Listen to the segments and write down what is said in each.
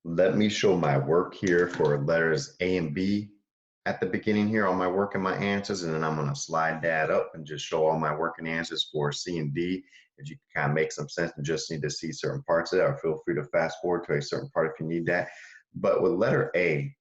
Let me show my work here for letters A and B at the beginning here, all my work and my answers, and then I'm going to slide that up and just show all my work and answers for C and D. If you can kind of make some sense and just need to see certain parts of it, or feel free to fast forward to a certain part if you need that. But with letter A,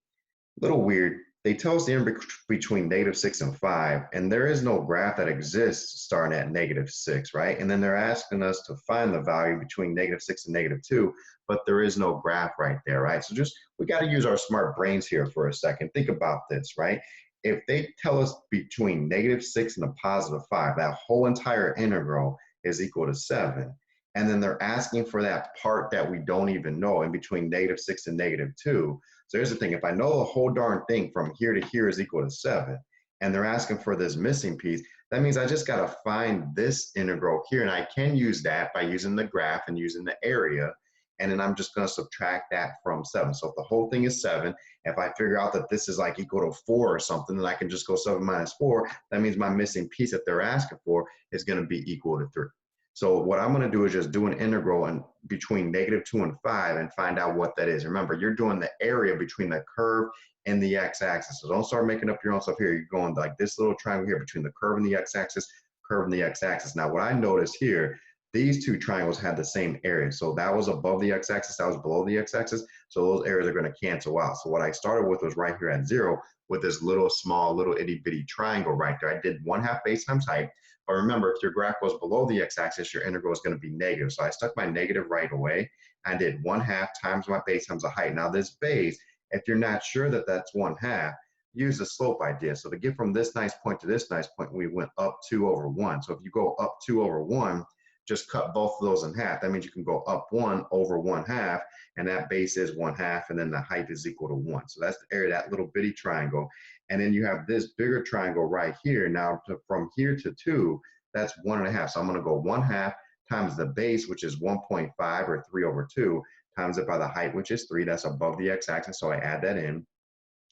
little weird. They tell us the interval between -6 and 5, and there is no graph that exists starting at -6, right? And then they're asking us to find the value between -6 and -2, but there is no graph right there, right? So just, we got to use our smart brains here for a second. Think about this, right? If they tell us between -6 and a +5, that whole entire integral is equal to 7. And then they're asking for that part that we don't even know in between -6 and -2. So here's the thing, if I know the whole darn thing from here to here is equal to 7, and they're asking for this missing piece, that means I just gotta find this integral here, and I can use that by using the graph and using the area, and then I'm just gonna subtract that from 7. So if the whole thing is 7, if I figure out that this is like equal to 4 or something, then I can just go 7 minus 4, that means my missing piece that they're asking for is gonna be equal to 3. So what I'm going to do is just do an integral in between -2 and 5 and find out what that is. Remember, you're doing the area between the curve and the x-axis. So don't start making up your own stuff here. You're going like this little triangle here between the curve and the x-axis, curve and the x-axis. Now, what I noticed here, these two triangles had the same area. So that was above the x-axis, that was below the x-axis. So those areas are going to cancel out. So what I started with was right here at 0 with this little small, little itty bitty triangle right there. I did 1/2 base times height. But remember, if your graph goes below the x-axis, your integral is going to be negative. So I stuck my negative right away. I did 1/2 times my base times the height. Now this base, if you're not sure that that's 1/2, use the slope idea. So to get from this nice point to this nice point, we went up 2 over 1. So if you go up 2 over 1, just cut both of those in half. That means you can go up 1 over 1/2, and that base is 1/2, and then the height is equal to 1. So that's the area of that little bitty triangle. And then you have this bigger triangle right here. Now from here to 2, that's 1.5. So I'm going to go 1/2 times the base, which is 1.5 or 3 over 2, times it by the height, which is 3. That's above the x-axis, so I add that in.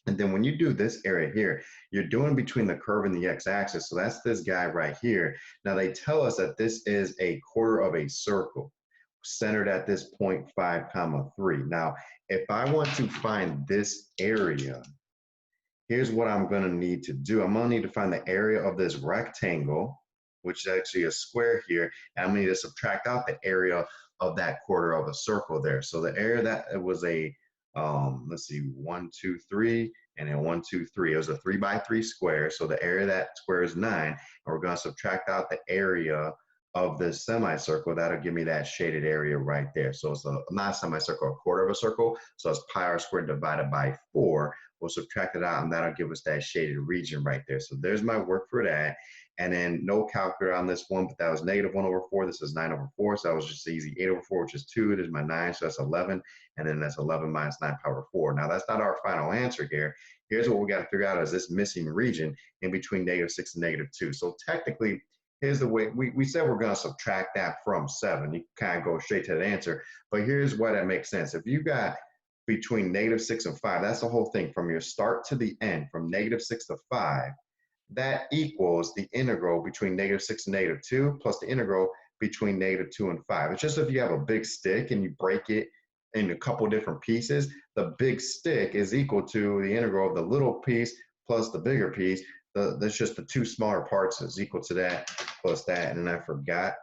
And then when you do this area here, you're doing between the curve and the x-axis. So that's this guy right here. Now they tell us that this is a quarter of a circle centered at this 0.5 comma 3. Now, if I want to find this area, here's what I'm going to need to do. I'm going to need to find the area of this rectangle, which is actually a square here, and I'm going to need to subtract out the area of that quarter of a circle there. So the area that it was a let's see, 1, 2, 3, and then 1, 2, 3. It was a 3 by 3 square. So the area of that square is 9. And we're going to subtract out the area of this semicircle. That'll give me that shaded area right there. So it's not a semicircle, a quarter of a circle. So it's pi r squared divided by 4. We'll subtract it out, and that'll give us that shaded region right there. So there's my work for that. And then no calculator on this one, but that was -1 over 4. This is 9 over 4. So that was just easy. 8 over 4, which is 2. There's my 9. So that's 11. And then that's 11 minus 9 power 4. Now that's not our final answer here. Here's what we got to figure out, is this missing region in between -6 and -2. So technically, here's the way we said we're going to subtract that from 7. You kind of go straight to the answer. But here's why that makes sense. If you got between -6 and 5, that's the whole thing. From your start to the end, from -6 to 5, that equals the integral between -6 and -2 plus the integral between -2 and 5. It's just if you have a big stick and you break it in a couple different pieces, the big stick is equal to the integral of the little piece plus the bigger piece. That's just the two smaller parts is equal to that plus that. And then I forgot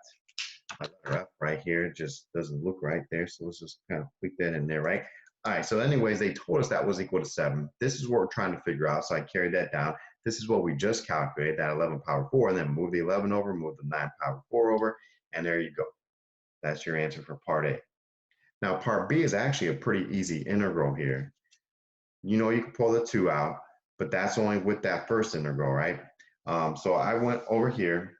my letter F right here. It just doesn't look right there. So let's just kind of click that in there, right? All right, so anyways, they told us that was equal to 7. This is what we're trying to figure out, so I carried that down. This is what we just calculated, that 11 power 4, and then move the 11 over, move the 9 power 4 over, and there you go. That's your answer for part A. Now, part B is actually a pretty easy integral here. You know you can pull the 2 out, but that's only with that first integral, right? So I went over here.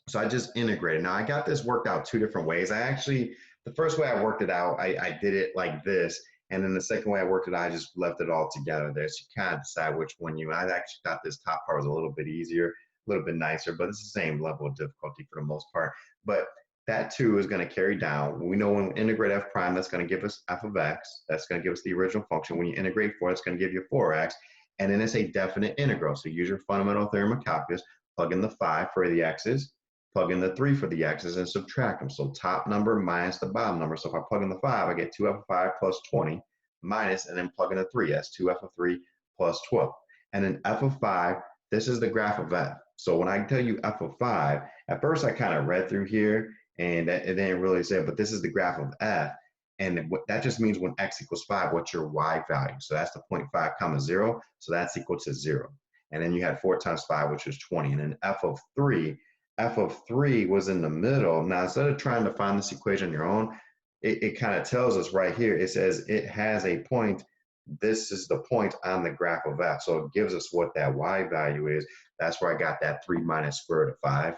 So I just integrated. Now, I got this worked out 2 different ways. The first way I worked it out, I did it like this. And then the second way I worked it out, I just left it all together there. So you kind of decide which one I actually thought this top part was a little bit easier, a little bit nicer, but it's the same level of difficulty for the most part. But that 2 is going to carry down. We know when we integrate f prime, that's going to give us f of x. That's going to give us the original function. When you integrate 4, it's going to give you 4x. And then it's a definite integral. So use your fundamental theorem of calculus, plug in the 5 for the x's, plug in the 3 for the x's, and subtract them. So top number minus the bottom number. So if I plug in the 5, I get 2f of 5 plus 20 minus, and then plug in a 3. That's 2f of 3 plus 12. And then f of 5, this is the graph of f. So when I tell you f of 5, at first I kind of read through here, and it didn't really say, but this is the graph of f. And that just means when x equals 5, what's your y value? So that's the 0.5 comma 0. So that's equal to 0. And then you had 4 times 5, which is 20. And then f of 3 was in the middle. Now, instead of trying to find this equation on your own, it kind of tells us right here. It says it has a point. This is the point on the graph of f. So it gives us what that y value is. That's where I got that 3 minus square root of 5.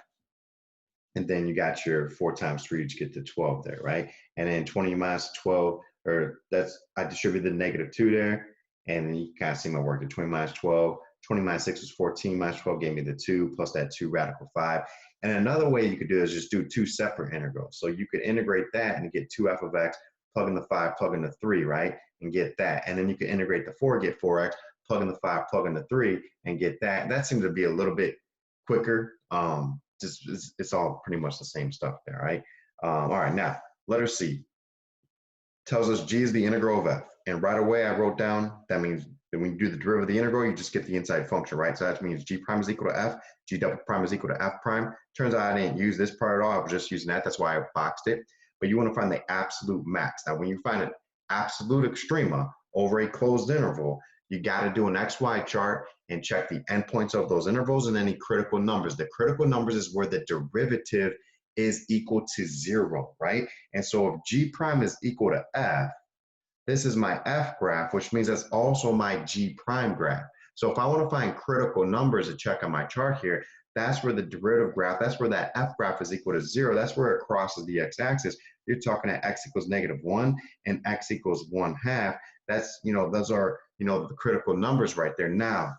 And then you got your 4 times 3, which get to 12 there, right? And then 20 minus 12, or that's, I distributed the negative 2 there. And then you kind of see my work, the 20 minus 12. 20 minus 6 was 14, minus 12 gave me the 2, plus that 2 radical 5. And another way you could do is just do 2 separate integrals. So you could integrate that and get 2f of x, plug in the 5, plug in the 3, right? And get that. And then you could integrate the 4, get 4x, plug in the 5, plug in the 3, and get that. That seems to be a little bit quicker. It's all pretty much the same stuff there, right? All right, now, letter C tells us g is the integral of f. And right away I wrote down, that means that when you do the derivative of the integral, you just get the inside function, right? So that means g prime is equal to f, g double prime is equal to f prime. Turns out I didn't use this part at all, I was just using that, that's why I boxed it. But you want to find the absolute max. Now when you find an absolute extrema over a closed interval, you got to do an XY chart and check the endpoints of those intervals and any critical numbers. The critical numbers is where the derivative is equal to 0, right? And so if g prime is equal to f, this is my f graph, which means that's also my g prime graph. So if I want to find critical numbers to check on my chart here, that's where the derivative graph, that's where that f graph is equal to 0. That's where it crosses the x-axis. You're talking at x equals -1 and x equals 1/2. That's, those are, the critical numbers right there. Now,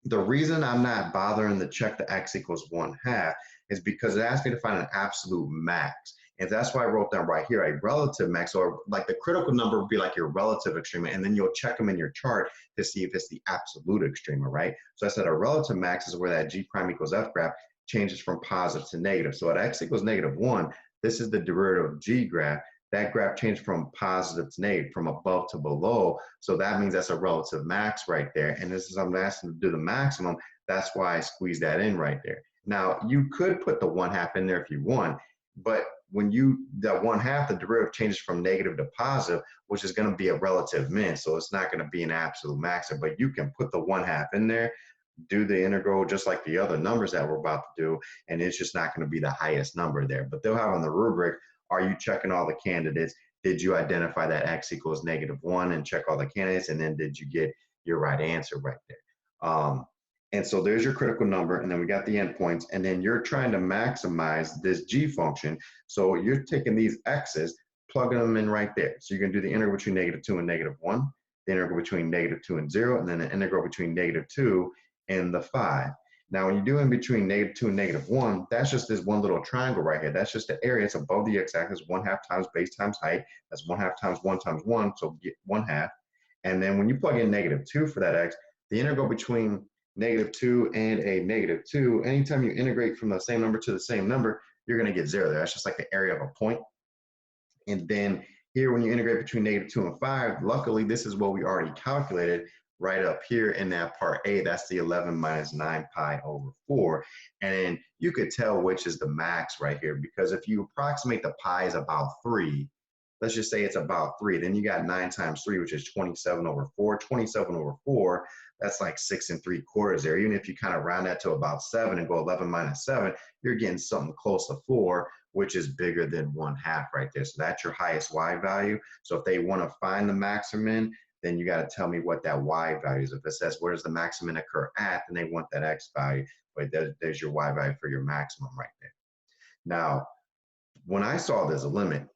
the reason I'm not bothering to check the x equals 1/2 is because it asks me to find an absolute max. And that's why I wrote down right here a relative max, or like the critical number would be like your relative extrema, and then you'll check them in your chart to see if it's the absolute extrema, right? So I said a relative max is where that g prime equals f graph changes from positive to negative. So at x equals -1, this is the derivative of g graph. That graph changed from positive to negative, from above to below. So that means that's a relative max right there. And this is, I'm asking to do the maximum. That's why I squeeze that in right there. Now, you could put the 1/2 in there if you want, but when that 1/2, the derivative changes from negative to positive, which is going to be a relative min. So it's not going to be an absolute maximum, but you can put the 1/2 in there, do the integral just like the other numbers that we're about to do, and it's just not going to be the highest number there. But they'll have on the rubric, are you checking all the candidates? Did you identify that x equals -1 and check all the candidates? And then did you get your right answer right there? And so there's your critical number, and then we got the endpoints, and then you're trying to maximize this g function. So you're taking these x's, plugging them in right there. So you're gonna do the integral between -2 and -1, the integral between -2 and 0, and then the integral between -2 and the 5. Now, when you do in between -2 and -1, that's just this one little triangle right here. That's just the area. It's above the x-axis, 1/2 times base times height. That's 1/2 times 1 times 1, so get 1/2. And then when you plug in -2 for that x, the integral between -2 and a -2, anytime you integrate from the same number to the same number, you're going to get 0 there. That's just like the area of a point. And then here, when you integrate between -2 and 5, luckily, this is what we already calculated right up here in that part A. That's the 11 minus 9 pi over 4. And then you could tell which is the max right here, because if you approximate the pi is about 3, let's just say it's about 3, then you got 9 times 3, which is 27 over 4. 27 over 4, that's like 6 3/4 there. Even if you kind of round that to about 7 and go 11 minus 7, you're getting something close to 4, which is bigger than 1/2 right there. So that's your highest y value. So if they want to find the maximum, then you got to tell me what that y value is. If it says where does the maximum occur at, then they want that x value. But there's your y value for your maximum right there. Now, when I saw there's a limit,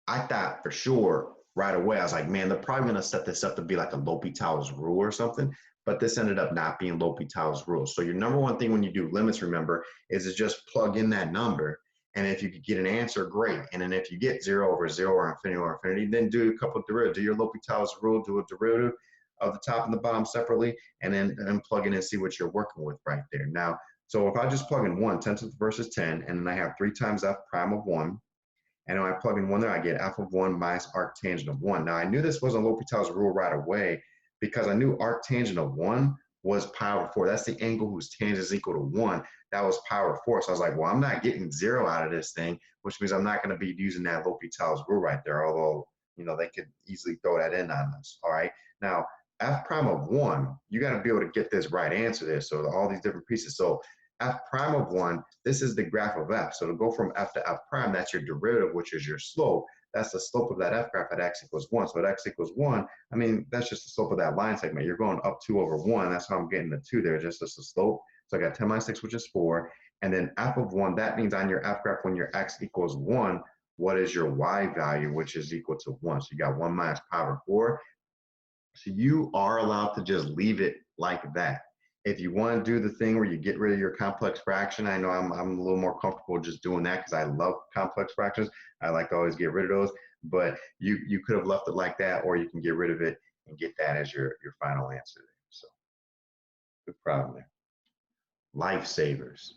I thought for sure right away, I was like, man, they're probably going to set this up to be like a L'Hopital's rule or something. But this ended up not being L'Hopital's rule. So your number one thing when you do limits, remember, is to just plug in that number. And if you could get an answer, great. And then if you get 0 over 0 or infinity, then do a couple of derivatives. Do your L'Hopital's rule, do a derivative of the top and the bottom separately, and then plug in and see what you're working with right there. Now, so if I just plug in 1, 10 to the versus 10, and then I have 3 times f prime of 1, And when I plug in 1 there, I get f of 1 minus arctangent of 1. Now, I knew this wasn't L'Hopital's rule right away because I knew arctangent of 1 was pi over 4. That's the angle whose tangent is equal to 1. That was pi over 4. So I was like, well, I'm not getting 0 out of this thing, which means I'm not going to be using that L'Hopital's rule right there, although, you know, they could easily throw that in on us. All right. Now, f prime of 1, you got to be able to get this right answer there. So all these different pieces. So f prime of 1, this is the graph of f. So to go from f to f prime, that's your derivative, which is your slope. That's the slope of that f graph at x equals 1. So at x equals 1, I mean, that's just the slope of that line segment. You're going up 2 over 1. That's how I'm getting the 2 there, just as the slope. So I got 10 minus 6, which is 4. And then f of 1, that means on your f graph, when your x equals 1, what is your y value, which is equal to 1? So you got 1 minus pi over 4. So you are allowed to just leave it like that. If you want to do the thing where you get rid of your complex fraction, I know I'm a little more comfortable just doing that because I love complex fractions. I like to always get rid of those. But you could have left it like that, or you can get rid of it and get that as your final answer. So good problem there. Lifesavers.